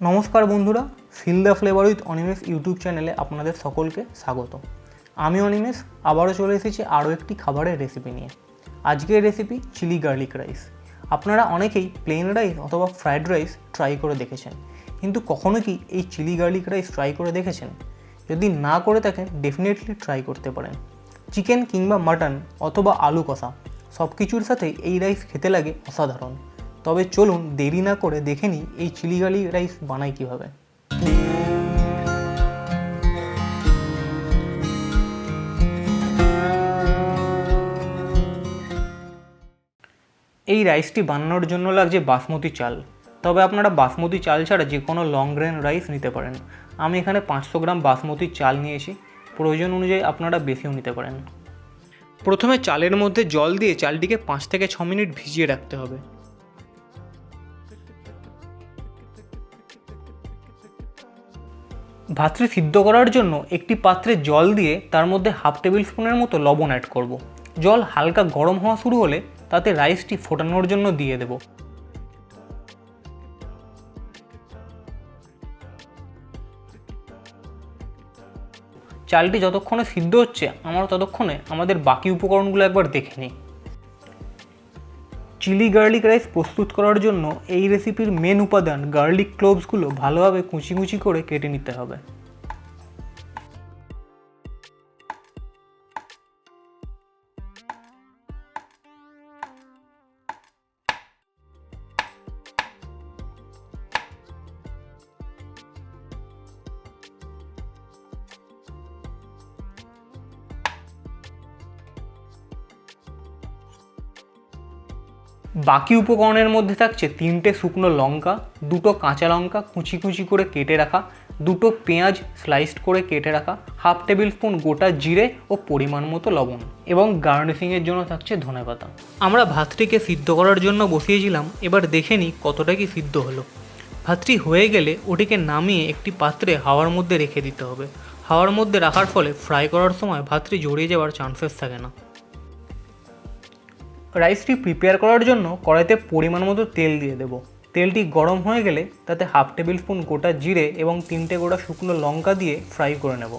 নমস্কার বন্ধুরা, feel the flavour with Animesh YouTube চ্যানেলে আপনাদের সকলকে স্বাগত। আমি অনিমেষ আবারও চলে এসেছি আরও একটি খাবারের রেসিপি নিয়ে। আজকের রেসিপি চিলি গার্লিক রাইস। আপনারা অনেকেই প্লেন রাইস অথবা ফ্রায়েড রাইস ট্রাই করে দেখেছেন, কিন্তু কখনো কি এই চিলি গার্লিক রাইস ট্রাই করে দেখেছেন? যদি না করে থাকেন ডেফিনেটলি ট্রাই করতে পারেন। চিকেন কিংবা মাটন অথবা আলু কষা সব কিছুর সাথে এই রাইস খেতে লাগে অসাধারণ। তবে চলুন দেরি না করে দেখে নিই এই চিলি গার্লিক রাইস বানাই কীভাবে। এই রাইসটি বানানোর জন্য লাগছে বাসমতি চাল। তবে আপনারা বাসমতি চাল ছাড়া যে কোনো লং গ্রেন রাইস নিতে পারেন। আমি এখানে 500 গ্রাম বাসমতি চাল নিয়েছি, প্রয়োজন অনুযায়ী আপনারা বেশিও নিতে পারেন। প্রথমে চালের মধ্যে জল দিয়ে চালটিকে 5 থেকে 6 মিনিট ভিজিয়ে রাখতে হবে। ভাতটি সিদ্ধ করার জন্য একটি পাত্রে জল দিয়ে তার মধ্যে হাফ টেবিল স্পুনের মতো লবণ অ্যাড করব। জল হালকা গরম হওয়া শুরু হলে তাতে রাইসটি ফোটানোর জন্য দিয়ে দেব। চালটি যতক্ষণে সিদ্ধ হচ্ছে আমরা ততক্ষণে আমাদের বাকি উপকরণগুলো একবার দেখে নিই। চিলি গার্লিক রাইস প্রস্তুত করার জন্য এই রেসিপির মেন উপাদান গার্লিক ক্লোভসগুলো ভালোভাবে কুচি কুচি করে কেটে নিতে হবে। বাকি উপকরণের মধ্যে থাকছে 3টে শুকনো লঙ্কা, 2টো কাঁচা লঙ্কা কুচি কুচি করে কেটে রাখা, 2টো পেঁয়াজ স্লাইসড করে কেটে রাখা, হাফ টেবিল স্পুন গোটা জিরে ও পরিমাণ মতো লবণ, এবং গার্নিশিংয়ের জন্য থাকছে ধনেপাতা। আমরা ভাতটিকে সিদ্ধ করার জন্য বসিয়েছিলাম, এবার দেখে নিই কতটা কি সিদ্ধ হলো। ভাতটি হয়ে গেলে ওটিকে নামিয়ে একটি পাত্রে হাওয়ার মধ্যে রেখে দিতে হবে। হাওয়ার মধ্যে রাখার ফলে ফ্রাই করার সময় ভাতটি জড়িয়ে যাওয়ার চান্সেস থাকে না। রাইসটি প্রিপেয়ার করার জন্য কড়াইতে পরিমাণ মতো তেল দিয়ে দেব। তেলটি গরম হয়ে গেলে তাতে হাফ টেবিল স্পুন গোটা জিরে এবং 3টে গোটা শুকনো লঙ্কা দিয়ে ফ্রাই করে নেব।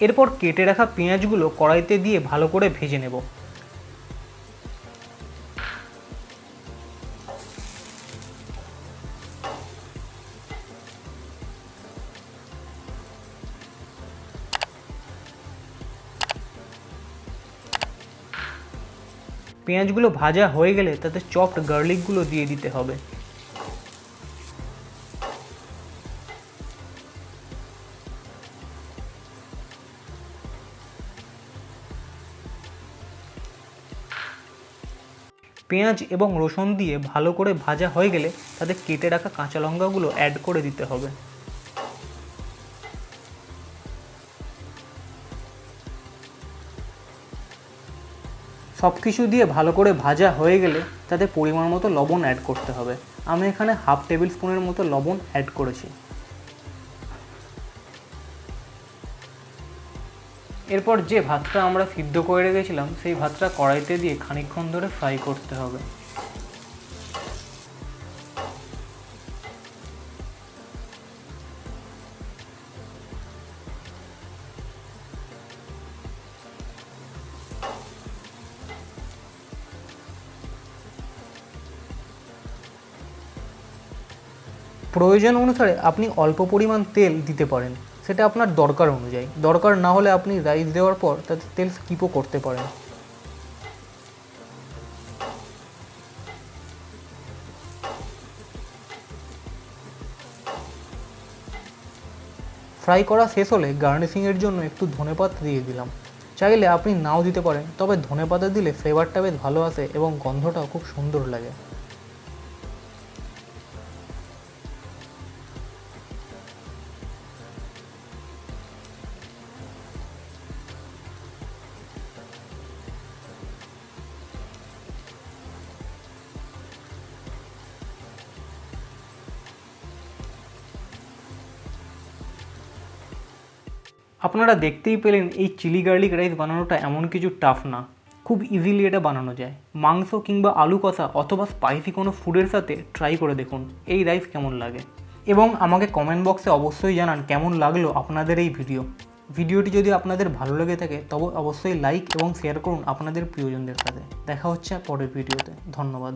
এরপর কেটে রাখা পেঁয়াজগুলো কড়াইতে দিয়ে ভালো করে ভেজে নেব। পেঁয়াজগুলো ভাজা হয়ে গেলে তাতে চপড গার্লিকগুলো দিয়ে দিতে হবে। পেঁয়াজ এবং রসুন দিয়ে ভালো করে ভাজা হয়ে গেলে তাতে কেটে রাখা কাঁচা লঙ্কাগুলো অ্যাড করে দিতে হবে। সব কিছু দিয়ে ভালো করে ভাজা হয়ে গেলে তাতে পরিমাণ মতো লবণ অ্যাড করতে হবে। আমি এখানে হাফ টেবিল স্পুনের মতো লবণ অ্যাড করেছি। এরপর যে ভাতটা আমরা সিদ্ধ করে রেখেছিলাম সেই ভাতটা কড়াইতে দিয়ে খানিকক্ষণ ধরে ফ্রাই করতে হবে। প্রয়োজন অনুসারে আপনি অল্প পরিমাণ তেল দিতে পারেন, সেটা আপনার দরকার অনুযায়ী। দরকার না হলে আপনি রাইস দেওয়ার পর তাতে তেল স্কিপও করতে পারেন। ফ্রাই করা শেষ হলে গার্নিশিংয়ের জন্য একটু ধনেপাতা দিয়ে দিলাম। চাইলে আপনি নাও দিতে পারেন, তবে ধনেপাতা দিলে ফ্লেভারটা বেশ ভালো আসে এবং গন্ধটাও খুব সুন্দর লাগে। আপনারা দেখতেই পেলেন এই চিলি গার্লিক রাইস বানানোটা এমন কিছু টাফ না, খুব ইজিলি এটা বানানো যায়। মাংস কিংবা আলু কষা অথবা স্পাইসি কোনো ফুডের সাথে ট্রাই করে দেখুন এই রাইস কেমন লাগে, এবং আমাকে কমেন্ট বক্সে অবশ্যই জানান কেমন লাগলো আপনাদের এই ভিডিওটি যদি আপনাদের ভালো লেগে থাকে তবে অবশ্যই লাইক এবং শেয়ার করুন আপনাদের প্রিয়জনদের সাথে। দেখা হচ্ছে পরের ভিডিওতে। ধন্যবাদ।